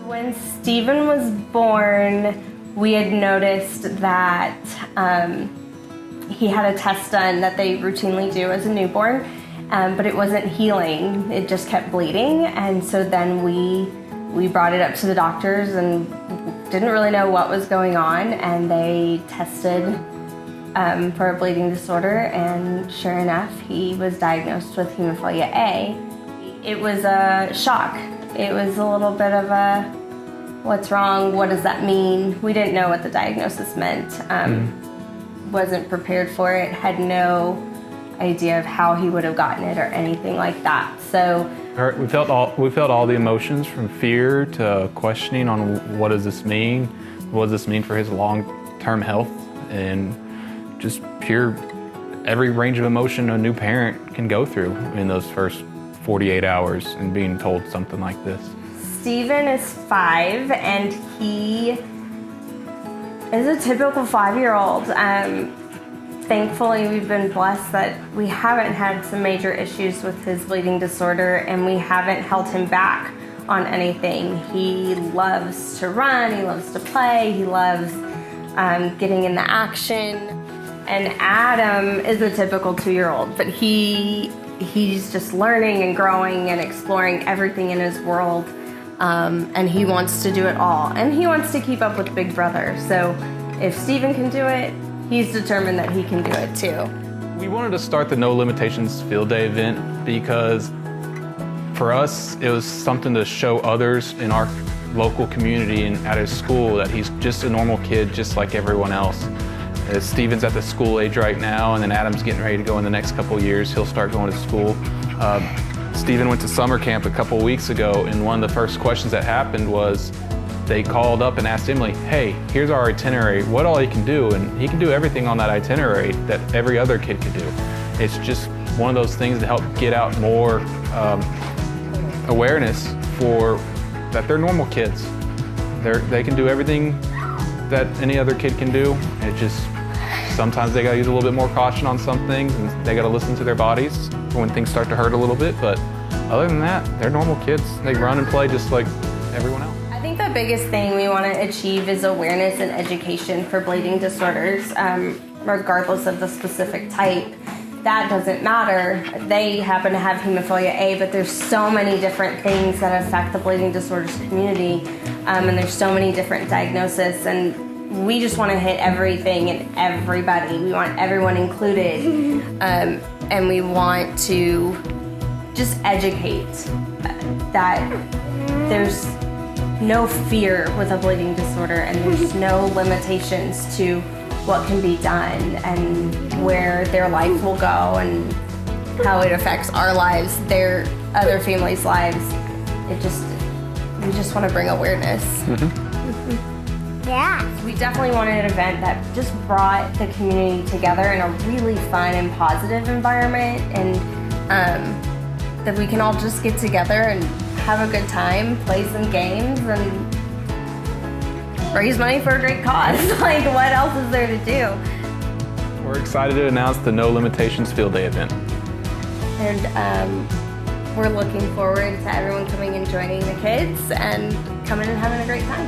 When Stephen was born, we had noticed that he had a test done that they routinely do as a newborn, but it wasn't healing. It just kept bleeding, and so then we brought it up to the doctors and didn't really know what was going on, and they tested for a bleeding disorder, and sure enough, he was diagnosed with hemophilia A. It was a shock. It was a little bit of a, what's wrong? What does that mean? We didn't know what the diagnosis meant. Wasn't prepared for it, had no idea of how he would have gotten it or anything like that. So we felt all the emotions, from fear to questioning on what does this mean? What does this mean for his long-term health? And just pure, every range of emotion a new parent can go through in those first 48 hours and being told something like this. Stephen is 5, and he is a typical 5-year-old. Thankfully, we've been blessed that we haven't had some major issues with his bleeding disorder, and we haven't held him back on anything. He loves to run, he loves to play, he loves getting in the action. And Adam is a typical 2-year-old, but he's just learning and growing and exploring everything in his world. And he wants to do it all. And he wants to keep up with Big Brother. So if Stephen can do it, he's determined that he can do it too. We wanted to start the No Limitations Field Day event because for us, it was something to show others in our local community and at his school that he's just a normal kid, just like everyone else. Stephen's at the school age right now, and then Adam's getting ready to go in the next couple of years. He'll start going to school. Stephen went to summer camp a couple weeks ago, and one of the first questions that happened was they called up and asked Emily, hey, here's our itinerary, what all he can do, and he can do everything on that itinerary that every other kid can do. It's just one of those things to help get out more awareness for that they're normal kids. They can do everything that any other kid can do. It just, sometimes they gotta use a little bit more caution on some things, and they gotta listen to their bodies when things start to hurt a little bit, but other than that, they're normal kids. They run and play just like everyone else. I think the biggest thing we want to achieve is awareness and education for bleeding disorders, regardless of the specific type. That doesn't matter. They happen to have hemophilia A, but there's so many different things that affect the bleeding disorders community, and there's so many different diagnoses, and we just want to hit everything and everybody. We want everyone included, and we want to just educate that there's no fear with a bleeding disorder, and there's no limitations to what can be done and where their life will go and how it affects our lives, their other families' lives. We just want to bring awareness. Yeah. We definitely wanted an event that just brought the community together in a really fun and positive environment, and that we can all just get together and have a good time, play some games, and raise money for a great cause. Like, what else is there to do? We're excited to announce the No Limitations Field Day event. And we're looking forward to everyone coming and joining the kids and coming and having a great time.